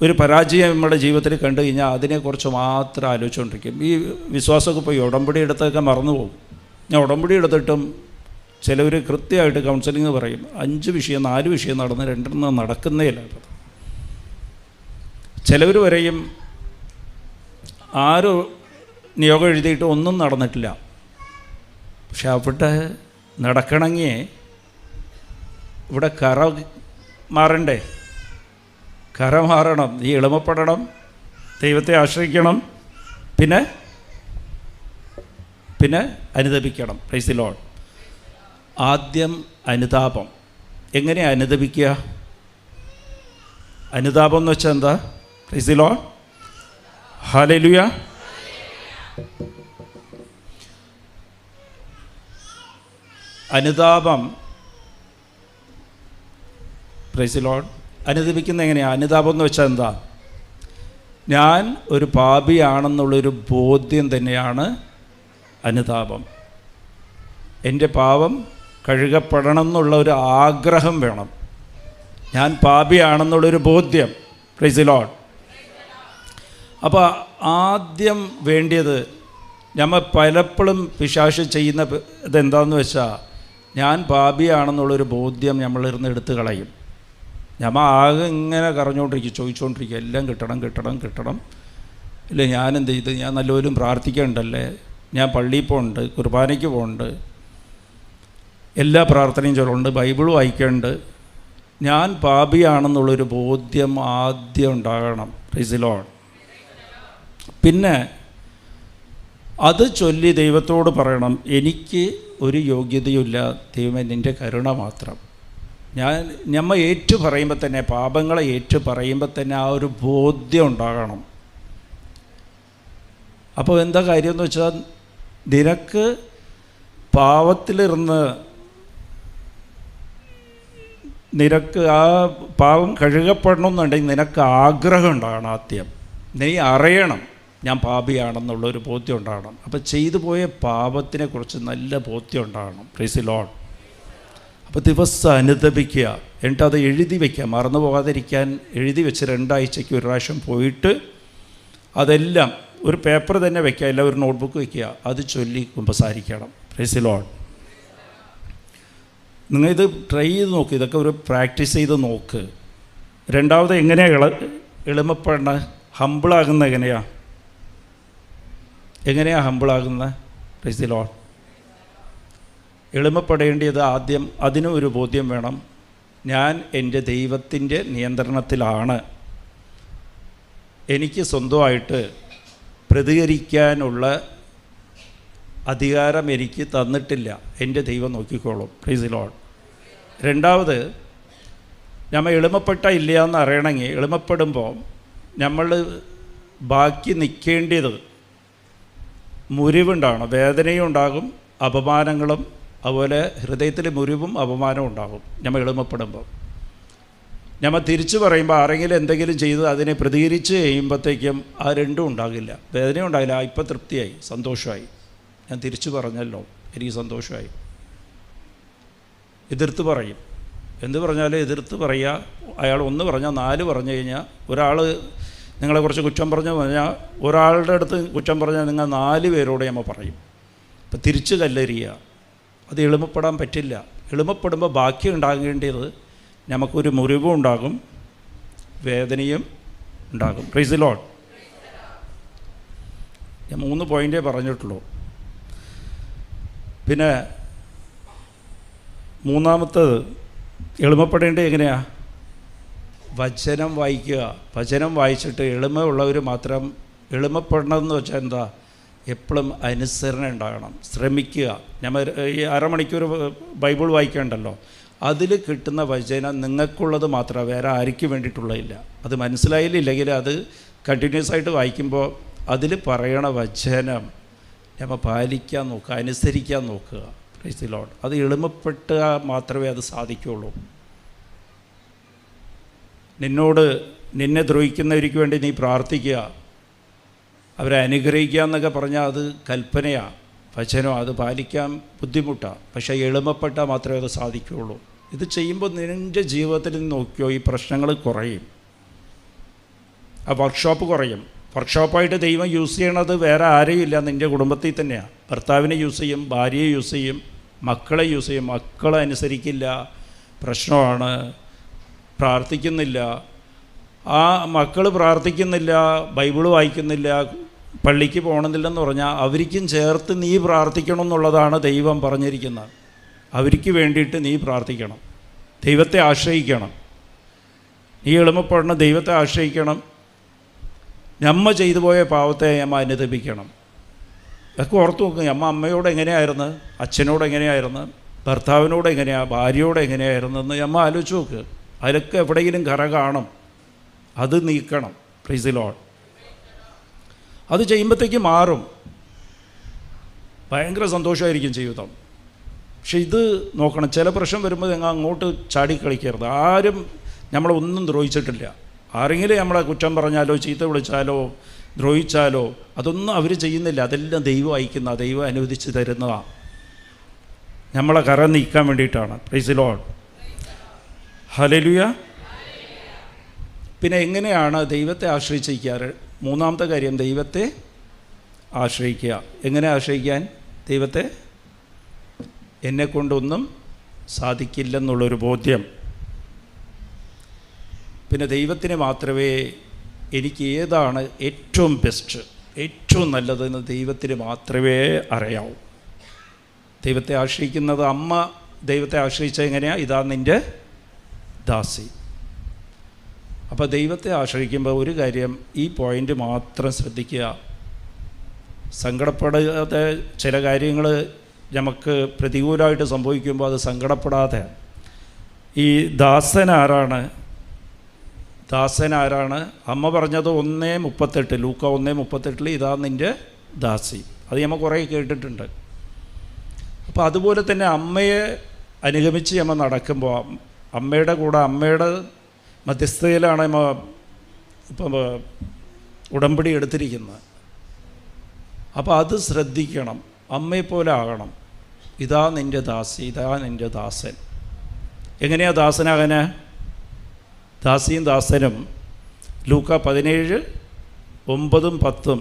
ഒരു പരാജയം നമ്മുടെ ജീവിതത്തിൽ കണ്ടു കഴിഞ്ഞാൽ അതിനെക്കുറിച്ച് മാത്രം ആലോചിച്ചുകൊണ്ടിരിക്കും. ഈ വിശ്വാസമൊക്കെ പോയി ഉടമ്പടി എടുത്തൊക്കെ മറന്നു പോകും. ഞാൻ ഉടമ്പടി എടുത്തിട്ടും ചിലവർ കൃത്യമായിട്ട് കൗൺസിലിംഗ് പറയും, 5 വിഷയം 4 വിഷയം നടന്ന് 2 നടക്കുന്നേയില്ല. ചിലവർ പറയും 6 നിയോഗം എഴുതിയിട്ട് ഒന്നും നടന്നിട്ടില്ല. പക്ഷെ അവിടെ നടക്കണമെങ്കിൽ ഇവിടെ കറ മാറണ്ടേ? കറ മാറണം, നീ എളിമപ്പെടണം, ദൈവത്തെ ആശ്രയിക്കണം, പിന്നെ അനുതപിക്കണം. Praise the Lord. ആദ്യം അനുതാപം. എങ്ങനെയാണ് അനുതപിക്കുക? അനുതാപം എന്ന് വെച്ചാൽ എന്താ? Price the Lord, hallelujah. അനുതാപം, പ്രൈസ് ദി ലോർഡ്, അനുദപിക്കുന്ന എങ്ങനെയാണ്? അനുതാപം എന്ന് വെച്ചാൽ എന്താ? ഞാൻ ഒരു പാപിയാണെന്നുള്ളൊരു ബോധ്യം തന്നെയാണ് അനുതാപം. എൻ്റെ പാപം കഴുകപ്പെടണം എന്നുള്ള ഒരു ആഗ്രഹം വേണം. ഞാൻ പാപിയാണെന്നുള്ളൊരു ബോധ്യം. Price the Lord. അപ്പോൾ ആദ്യം വേണ്ടിയത്, നമ്മൾ പലപ്പോഴും പിശാച് ചെയ്യുന്ന ഇതെന്താണെന്ന് വെച്ചാൽ, ഞാൻ പാപിയാണെന്നുള്ളൊരു ബോധ്യം നമ്മളിരുന്ന് എടുത്ത് കളയും. നമ്മൾ ആകെ ഇങ്ങനെ കറഞ്ഞുകൊണ്ടിരിക്കും, ചോദിച്ചുകൊണ്ടിരിക്കുക, എല്ലാം കിട്ടണം കിട്ടണം കിട്ടണം. ഇല്ല, ഞാനെന്ത് ചെയ്ത്, ഞാൻ നല്ലവരും പ്രാർത്ഥിക്കേണ്ടല്ലേ, ഞാൻ പള്ളിയിൽ പോകുന്നുണ്ട്, കുർബാനയ്ക്ക് പോകുന്നുണ്ട്, എല്ലാ പ്രാർത്ഥനയും ചൊല്ലുന്നുണ്ട്, ബൈബിൾ വായിക്കുന്നുണ്ട്. ഞാൻ പാപിയാണെന്നുള്ളൊരു ബോധ്യം ആദ്യം ഉണ്ടാകണം. Price the Lord. പിന്നെ അത് ചൊല്ലി ദൈവത്തോട് പറയണം, എനിക്ക് ഒരു യോഗ്യതയുമില്ല ദൈവമേ, നിൻ്റെ കരുണ മാത്രം. നമ്മൾ ഏറ്റു പറയുമ്പോൾ തന്നെ, പാപങ്ങളെ ഏറ്റു പറയുമ്പോൾ തന്നെ ആ ഒരു ബോധ്യം ഉണ്ടാകണം. അപ്പോൾ എന്താ കാര്യം എന്ന് വെച്ചാൽ, നിനക്ക് പാവത്തിലിരുന്ന് നിനക്ക് ആ പാവം കഴുകപ്പെടണമെന്നുണ്ടെങ്കിൽ നിനക്ക് ആഗ്രഹം ഉണ്ടാകണം. ആദ്യം നീ അറിയണം ഞാൻ പാപിയാണെന്നുള്ളൊരു ബോധ്യം ഉണ്ടാകണം. അപ്പോൾ ചെയ്തു പോയ പാപത്തിനെക്കുറിച്ച് നല്ല ബോധ്യം ഉണ്ടാകണം. Price the Lord. അപ്പോൾ ദിവസം അനുദപിക്കുക, എന്നിട്ട് അത് എഴുതി വയ്ക്കുക, മറന്നു പോകാതിരിക്കാൻ എഴുതി വെച്ച് 2 ആഴ്ചയ്ക്ക് ഒരു പ്രാവശ്യം പോയിട്ട് അതെല്ലാം ഒരു പേപ്പർ തന്നെ വയ്ക്കുക, എല്ലാം ഒരു നോട്ട്ബുക്ക് വയ്ക്കുക, അത് ചൊല്ലി കുമ്പസാരിക്കണം. Praise the Lord. നിങ്ങളിത് ട്രൈ ചെയ്ത് നോക്ക്, ഇതൊക്കെ ഒരു പ്രാക്ടീസ് ചെയ്ത് നോക്ക്. രണ്ടാമത് എങ്ങനെയാണ് എളിമപ്പെടണ, ഹമ്പിളാകുന്ന എങ്ങനെയാണ് ഹമ്പിളാകുന്നത്? Praise the Lord. എളിമപ്പെടേണ്ടത് ആദ്യം അതിനും ഒരു ബോധ്യം വേണം. ഞാൻ എൻ്റെ ദൈവത്തിൻ്റെ നിയന്ത്രണത്തിലാണ്, എനിക്ക് സ്വന്തമായിട്ട് പ്രതികരിക്കാനുള്ള അധികാരം എനിക്ക് തന്നിട്ടില്ല, എൻ്റെ ദൈവം നോക്കിക്കോളും. Price the Lord. രണ്ടാമത്, നമ്മൾ എളിമപ്പെട്ട ഇല്ല എന്ന് അറിയണമെങ്കിൽ, എളിമപ്പെടുമ്പോൾ നമ്മൾ ബാക്കി നിൽക്കേണ്ടത് മുറിവുണ്ടാകണം, വേദനയും ഉണ്ടാകും, അപമാനങ്ങളും, അതുപോലെ ഹൃദയത്തിൽ മുറിവും അപമാനവും ഉണ്ടാകും. നമ്മൾ എളിമപ്പെടുമ്പോൾ നമ്മൾ തിരിച്ചു പറയുമ്പോൾ ആരെങ്കിലും എന്തെങ്കിലും ചെയ്ത് അതിനെ പ്രതികരിച്ച് കഴിയുമ്പോഴത്തേക്കും ആ രണ്ടും ഉണ്ടാകില്ല, വേദനയും ഉണ്ടാകില്ല. ഇപ്പം തൃപ്തിയായി, സന്തോഷമായി, ഞാൻ തിരിച്ചു പറഞ്ഞല്ലോ, എനിക്ക് സന്തോഷമായി. എതിർത്ത് പറയും, എന്ത് പറഞ്ഞാലും എതിർത്ത് പറയുക. അയാൾ 1 പറഞ്ഞാൽ 4 പറഞ്ഞു കഴിഞ്ഞാൽ, ഒരാൾ നിങ്ങളെക്കുറിച്ച് കുറ്റം പറഞ്ഞു പറഞ്ഞാൽ, ഒരാളുടെ അടുത്ത് കുറ്റം പറഞ്ഞാൽ നിങ്ങൾ 4 പേരോട് നമ്മൾ പറയും. അപ്പം തിരിച്ച് കല്ലെറിയുക, അത് എളിമപ്പെടാൻ പറ്റില്ല. എളിമപ്പെടുമ്പോൾ ബാക്കി ഉണ്ടാകേണ്ടത് നമുക്കൊരു മുറിവും ഉണ്ടാകും, വേദനയും ഉണ്ടാകും. Price the Lord. ഞാൻ 3 പോയിൻ്റേ പറഞ്ഞിട്ടുള്ളൂ. പിന്നെ മൂന്നാമത്തത്, എളിമപ്പെടേണ്ടത് എങ്ങനെയാണ്? വചനം വായിക്കുക. വചനം വായിച്ചിട്ട് എളിമയുള്ളവർ മാത്രം എളിമപ്പെടണമെന്ന് വെച്ചാൽ എന്താ? എപ്പോഴും അനുസരണ ഉണ്ടാകണം, ശ്രമിക്കുക. നമ്മൾ ഈ 1/2 മണിക്കൂർ ബൈബിൾ വായിക്കേണ്ടല്ലോ, അതിൽ കിട്ടുന്ന വചനം നിങ്ങൾക്കുള്ളത് മാത്രമേ, വേറെ ആർക്കും വേണ്ടിയിട്ടുള്ളതില്ല. അത് മനസ്സിലായില്ലെങ്കിൽ അത് കണ്ടിന്യൂസ് ആയിട്ട് വായിക്കുമ്പോൾ അതിൽ പറയണ വചനം നമ്മൾ പാലിക്കാൻ നോക്കുക, അനുസരിക്കാൻ നോക്കുക. Price the Lord. അത് എളിമപ്പെട്ടാൽ മാത്രമേ അത് സാധിക്കുകയുള്ളൂ. നിന്നെ ദ്രോഹിക്കുന്നവർക്ക് വേണ്ടി നീ പ്രാർത്ഥിക്കുക, അവരെ അനുഗ്രഹിക്കുക എന്നൊക്കെ പറഞ്ഞാൽ അത് കൽപ്പനയാണ്, വചനം, അത് പാലിക്കാൻ ബുദ്ധിമുട്ടാണ്. പക്ഷേ എളിമപ്പെട്ടാൽ മാത്രമേ അത് സാധിക്കുകയുള്ളൂ. ഇത് ചെയ്യുമ്പോൾ നിൻ്റെ ജീവിതത്തിൽ നിന്ന് നോക്കിയോ ഈ പ്രശ്നങ്ങൾ കുറയും, ആ വർക്ക്ഷോപ്പ് കുറയും. വർക്ക്ഷോപ്പായിട്ട് ദൈവം യൂസ് ചെയ്യണത് വേറെ ആരെയും ഇല്ല, നിൻ്റെ കുടുംബത്തിൽ തന്നെയാണ്. ഭർത്താവിനെ യൂസ് ചെയ്യും, ഭാര്യയെ യൂസ് ചെയ്യും, മക്കളെ യൂസ് ചെയ്യും. മക്കളെ അനുസരിക്കില്ല, പ്രശ്നമാണ്, പ്രാർത്ഥിക്കുന്നില്ല. ആ മക്കൾ പ്രാർത്ഥിക്കുന്നില്ല, ബൈബിൾ വായിക്കുന്നില്ല, പള്ളിക്ക് പോകണമെന്നില്ലെന്ന് പറഞ്ഞാൽ അവർക്കും ചേർത്ത് നീ പ്രാർത്ഥിക്കണം എന്നുള്ളതാണ് ദൈവം പറഞ്ഞിരിക്കുന്നത്. അവർക്ക് വേണ്ടിയിട്ട് നീ പ്രാർത്ഥിക്കണം, ദൈവത്തെ ആശ്രയിക്കണം. നീ എളിമപ്പെടണം, ദൈവത്തെ ആശ്രയിക്കണം. നമ്മ ചെയ്തു പോയ പാവത്തെ നമ്മ അനുദപിക്കണം. അതൊക്കെ ഓർത്ത് നോക്കുക. അമ്മയോട് എങ്ങനെയായിരുന്നു, അച്ഛനോട് എങ്ങനെയായിരുന്നു, ഭർത്താവിനോട് എങ്ങനെയാണ്, ഭാര്യയോട് എങ്ങനെയായിരുന്നെന്ന് നമ്മ ആലോചിച്ച് നോക്ക്. അതിലൊക്കെ എവിടെയെങ്കിലും കറ കാണും. അത് നീക്കണം. Praise the Lord. അത് ചെയ്യുമ്പോഴത്തേക്ക് മാറും. ഭയങ്കര സന്തോഷമായിരിക്കും ജീവിതം. പക്ഷെ ഇത് നോക്കണം, ചില പ്രശ്നം വരുമ്പോൾ ഞങ്ങൾ അങ്ങോട്ട് ചാടി കളിക്കരുത്. ആരും നമ്മളൊന്നും ദ്രോഹിച്ചിട്ടില്ല. ആരെങ്കിലും നമ്മളെ കുറ്റം പറഞ്ഞാലോ ചീത്ത വിളിച്ചാലോ ദ്രോഹിച്ചാലോ അതൊന്നും അവർ ചെയ്യുന്നില്ല. അതെല്ലാം ദൈവം അയക്കുന്ന, ദൈവം അനുവദിച്ച് തരുന്നതാണ്. നമ്മളെ കര നീക്കാൻ വേണ്ടിയിട്ടാണ്. Price the Lord. ഹല്ലേലൂയ. പിന്നെ എങ്ങനെയാണ് ദൈവത്തെ ആശ്രയിച്ചിരിക്കാറ്? മൂന്നാമത്തെ കാര്യം, ദൈവത്തെ ആശ്രയിക്കുക. എങ്ങനെ ആശ്രയിക്കാൻ? ദൈവത്തെ എന്നെക്കൊണ്ടൊന്നും സാധിക്കില്ലെന്നുള്ളൊരു ബോധ്യം. പിന്നെ ദൈവത്തിന് മാത്രമേ എനിക്ക് ഏതാണ് ഏറ്റവും ബെസ്റ്റ്, ഏറ്റവും നല്ലതെന്ന് ദൈവത്തിന് മാത്രമേ അറിയാവൂ. ദൈവത്തെ ആശ്രയിക്കുന്നത്, അമ്മ ദൈവത്തെ ആശ്രയിച്ച എങ്ങനെയാണ്? ഇതാ നിൻ്റെ ദാസി. അപ്പോൾ ദൈവത്തെ ആശ്രയിക്കുമ്പോൾ ഒരു കാര്യം, ഈ പോയിൻ്റ് മാത്രം ശ്രദ്ധിക്കുക. സങ്കടപ്പെടാതെ, ചില കാര്യങ്ങൾ നമുക്ക് പ്രതികൂലമായിട്ട് സംഭവിക്കുമ്പോൾ അത് സങ്കടപ്പെടാതെ. ഈ ദാസൻ ആരാണ്? ദാസൻ ആരാണ്? അമ്മ പറഞ്ഞത് 1:38, ലൂക്ക 1:38, ഇതാ നിൻ്റെ ദാസി. അത് നമ്മൾ കുറേ കേട്ടിട്ടുണ്ട്. അപ്പോൾ അതുപോലെ തന്നെ അമ്മയെ അനുഗമിച്ച് നമ്മൾ നടക്കുമ്പോൾ, അമ്മയുടെ കൂടെ, അമ്മയുടെ മധ്യസ്ഥതയിലാണ് ഇപ്പം ഉടമ്പടി എടുത്തിരിക്കുന്നത്. അപ്പോൾ അത് ശ്രദ്ധിക്കണം. അമ്മയെപ്പോലെ ആകണം. ഇതാ നിൻ്റെ ദാസി, ഇതാ നിൻ്റെ ദാസൻ. എങ്ങനെയാണ് ദാസനാകാന്? ദാസിയും ദാസനും ലൂക്ക 17:9-10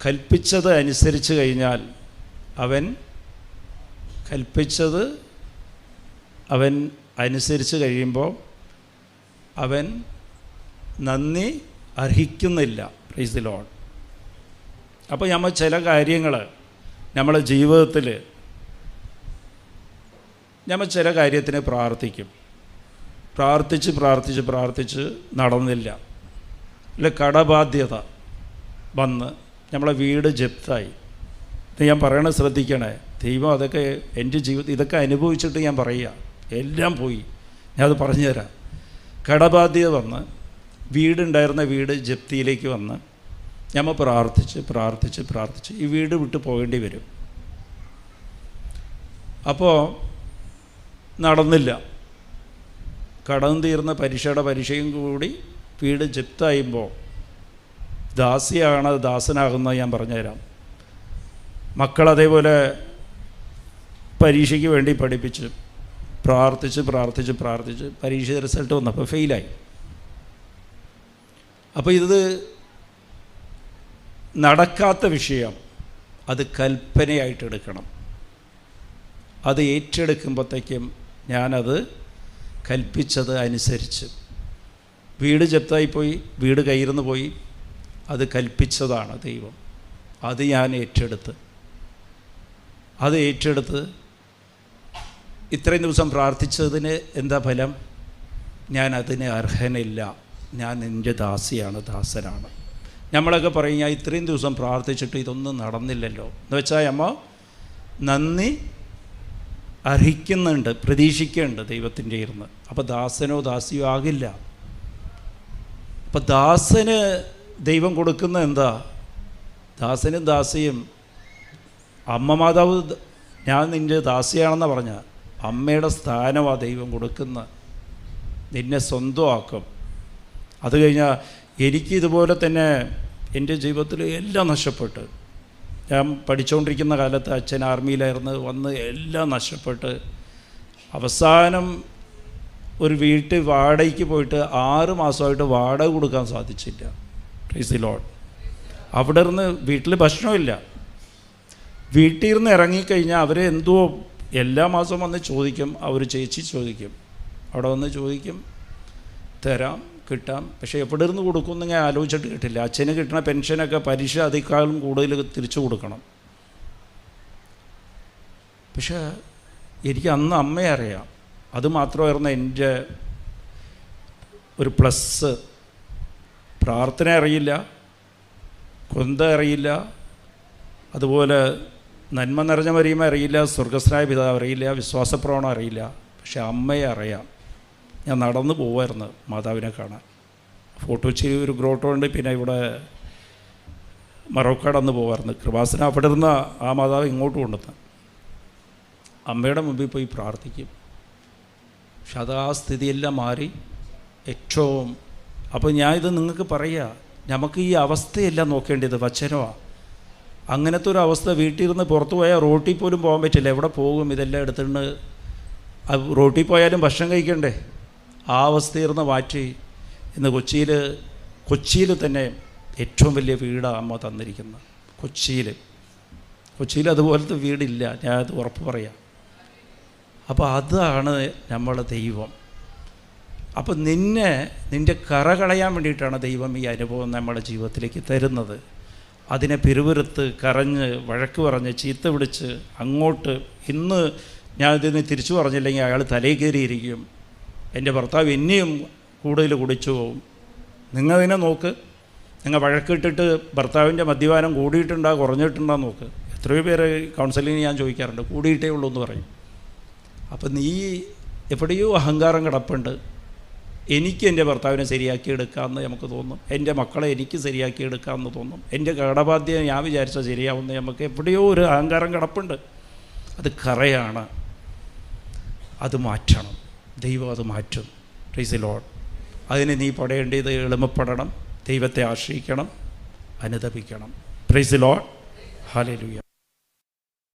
കൽപ്പിച്ചത് അനുസരിച്ച് കഴിഞ്ഞാൽ കൽപ്പിച്ചത് അവൻ അനുസരിച്ച് കഴിയുമ്പോൾ അവൻ നന്ദി അർഹിക്കുന്നില്ല. Price the Lord. അപ്പോൾ നമ്മൾ ചില കാര്യങ്ങൾ നമ്മളെ ജീവിതത്തിൽ നമ്മൾ ചില കാര്യത്തിന് പ്രാർത്ഥിച്ച് നടന്നില്ല. അല്ല, കടബാധ്യത വന്ന് നമ്മളെ വീട് ജപ്തായി. ഇത് ഞാൻ പറയണത് ശ്രദ്ധിക്കണേ. ദൈവം അതൊക്കെ എൻ്റെ ജീവിതത്തിൽ ഇതൊക്കെ അനുഭവിച്ചിട്ട് ഞാൻ പറയുക, എല്ലാം പോയി. ഞാനത് പറഞ്ഞുതരാം. കടബാധ്യത വന്ന് വീടുണ്ടായിരുന്ന വീട് ജപ്തിയിലേക്ക് വന്ന് നമ്മൾ പ്രാർത്ഥിച്ച് ഈ വീട് വിട്ട് പോകേണ്ടി വരും. അപ്പോൾ നടന്നില്ല. കടം തീർന്ന പരീക്ഷയും കൂടി വീട് ജപ്തായുമ്പോൾ ദാസിയാണ് ദാസനാകുന്നത്. ഞാൻ പറഞ്ഞുതരാം. മക്കളതേപോലെ പരീക്ഷയ്ക്ക് വേണ്ടി പഠിപ്പിച്ച് പ്രാർത്ഥിച്ച് പരീക്ഷ റിസൾട്ട് വന്നപ്പോൾ ഫെയിലായി. അപ്പോൾ ഇത് നടക്കാത്ത വിഷയം, അത് കൽപ്പനയായിട്ട് എടുക്കണം. അത് ഏറ്റെടുക്കുമ്പോഴത്തേക്കും ഞാനത് കൽപ്പിച്ചത് അനുസരിച്ച്. വീട് ജപ്തായിപ്പോയി, വീട് കയ്യിൽന്ന് പോയി, അത് കൽപ്പിച്ചതാണ് ദൈവം. അത് ഞാൻ ഏറ്റെടുത്ത് ഇത്രയും ദിവസം പ്രാർത്ഥിച്ചതിന് എന്താ ഫലം? ഞാൻ അതിന് അർഹനില്ല, ഞാൻ എൻ്റെ ദാസനാണ്. നമ്മളൊക്കെ പറയും, ഞാൻ ഇത്രയും ദിവസം പ്രാർത്ഥിച്ചിട്ട് ഇതൊന്നും നടന്നില്ലല്ലോ എന്ന് വെച്ചാൽ അമ്മ നന്ദി അർഹിക്കുന്നുണ്ട്, പ്രതീക്ഷിക്കുന്നുണ്ട് ദൈവത്തിൻ്റെ ഇരുന്ന്. അപ്പോൾ ദാസനോ ദാസിയോ ആകില്ല. അപ്പോൾ ദാസന് ദൈവം കൊടുക്കുന്ന എന്താ? ദാസനും ദാസിയും, അമ്മ മാതാവ് ഞാൻ നിൻ്റെ ദാസിയാണെന്ന് പറഞ്ഞ അമ്മയുടെ സ്ഥാനമാണ് ദൈവം കൊടുക്കുന്ന. നിന്നെ സ്വന്തമാക്കും. അത് കഴിഞ്ഞാൽ എനിക്കിതുപോലെ തന്നെ എൻ്റെ ജീവിതത്തിൽ എല്ലാം നഷ്ടപ്പെട്ട്, ഞാൻ പഠിച്ചുകൊണ്ടിരിക്കുന്ന കാലത്ത് അച്ഛൻ ആർമിയിലായിരുന്നു, വന്ന് എല്ലാം നഷ്ടപ്പെട്ട് അവസാനം ഒരു വീട്ടിൽ വാടകയ്ക്ക് പോയിട്ട് 6 മാസമായിട്ട് വാടക കൊടുക്കാൻ സാധിച്ചില്ല. Price the Lord. അവിടെ ഇരുന്ന് വീട്ടിൽ ഭക്ഷണമില്ല. വീട്ടിൽ നിന്ന് ഇറങ്ങിക്കഴിഞ്ഞാൽ അവർ എന്തോ എല്ലാ മാസവും വന്ന് ചോദിക്കും. അവർ ചേച്ചി ചോദിക്കും, അവിടെ വന്ന് ചോദിക്കും, തരാം കിട്ടാം, പക്ഷേ എവിടെ നിന്ന് കൊടുക്കുമെന്ന് ഞാൻ ആലോചിച്ചിട്ട് കിട്ടില്ല. അച്ഛന് കിട്ടുന്ന പെൻഷനൊക്കെ പലിശ അതിക്കാളും കൂടുതൽ തിരിച്ചു കൊടുക്കണം. പക്ഷേ എനിക്ക് അന്ന് അമ്മയെ അറിയാം. അതുമാത്രമായിരുന്നു എൻ്റെ ഒരു പ്ലസ്. പ്രാർത്ഥന അറിയില്ല, കൊന്ത അറിയില്ല, അതുപോലെ നന്മ നിറഞ്ഞ മറിയുമ അറിയില്ല, സ്വർഗസ്നായ പിതാവ് അറിയില്ല, വിശ്വാസപ്രവണം അറിയില്ല. പക്ഷെ അമ്മയെ അറിയാം. ഞാൻ നടന്നു പോവായിരുന്നു മാതാവിനെ കാണാൻ. ഫോർട്ട് കൊച്ചി ഒരു ഗ്രോട്ടോ ഉണ്ട്, പിന്നെ ഇവിടെ മറോക്കാടന്ന് പോകാറുണ്ട്. കൃപാസന അവിടെ ഇരുന്ന ആ മാതാവ് ഇങ്ങോട്ട് കൊണ്ടുവന്ന് അമ്മയുടെ മുമ്പിൽ പോയി പ്രാർത്ഥിക്കും. പക്ഷെ അത് ആ സ്ഥിതിയെല്ലാം മാറി ഏറ്റവും. അപ്പോൾ ഞാനിത് നിങ്ങൾക്ക് പറയുക, നമുക്ക് ഈ അവസ്ഥയല്ല നോക്കേണ്ടത്, വചനമാണ്. അങ്ങനത്തെ ഒരു അവസ്ഥ വീട്ടിൽ ഇരുന്ന് പുറത്തു പോയാൽ റോട്ടിൽ പോലും പോകാൻ പറ്റില്ല. എവിടെ പോകും? ഇതെല്ലാം എടുത്തിട്ട് റോട്ടിൽ പോയാലും ഭക്ഷണം കഴിക്കണ്ടേ? ആ അവസ്ഥയിരുന്ന് മാറ്റി ഇന്ന് കൊച്ചിയിൽ തന്നെ ഏറ്റവും വലിയ വീടാണ് അമ്മ തന്നിരിക്കുന്നത്. കൊച്ചിയിൽ അതുപോലത്തെ വീടില്ല, ഞാനത് ഉറപ്പ് പറയാം. അപ്പോൾ അതാണ് നമ്മളെ ദൈവം. അപ്പോൾ നിൻ്റെ കറ കളയാൻ വേണ്ടിയിട്ടാണ് ദൈവം ഈ അനുഭവം നമ്മുടെ ജീവിതത്തിലേക്ക് തരുന്നത്. അതിനെ പിറുപിറുത്ത് കരഞ്ഞ് വഴക്ക് പറഞ്ഞ് ചീത്ത വിളിച്ച് അങ്ങോട്ട്, ഇന്ന് ഞാൻ ഇതിന് തിരിച്ചു പറഞ്ഞില്ലെങ്കിൽ അയാൾ തലയിൽ കയറിയിരിക്കും, എൻ്റെ ഭർത്താവ് എന്നെയും കൂടുതൽ കുടിച്ചു പോകും. നിങ്ങളതിനെ നോക്ക്, നിങ്ങൾ വഴക്കിട്ടിട്ട് ഭർത്താവിൻ്റെ മദ്യപാനം കൂടിയിട്ടുണ്ടോ കുറഞ്ഞിട്ടുണ്ടോ നോക്ക്. എത്രയോ പേര് കൗൺസിലിങ് ഞാൻ ചോദിക്കാറുണ്ട്, കൂടിയിട്ടേ ഉള്ളൂ എന്ന് പറയും. അപ്പം നീ എവിടെയോ അഹങ്കാരം കിടപ്പുണ്ട്. എനിക്ക് എൻ്റെ ഭർത്താവിനെ ശരിയാക്കിയെടുക്കാമെന്ന് നമുക്ക് തോന്നും, എൻ്റെ മക്കളെ എനിക്ക് ശരിയാക്കിയെടുക്കാമെന്ന് തോന്നും, എൻ്റെ കടബാധ്യത ഞാൻ വിചാരിച്ചാൽ ശരിയാവുന്ന നമുക്ക് എവിടെയോ ഒരു അഹങ്കാരം കിടപ്പുണ്ട്. അത് കറയാണ്, അത് മാറ്റണം. ദൈവം അത് മാറ്റും. Praise the Lord. അതിന് നീ പടയേണ്ടത് എളിമപ്പെടണം, ദൈവത്തെ ആശ്രയിക്കണം, അനുതപിക്കണം. Praise the Lord. ഹല്ലേലൂയ.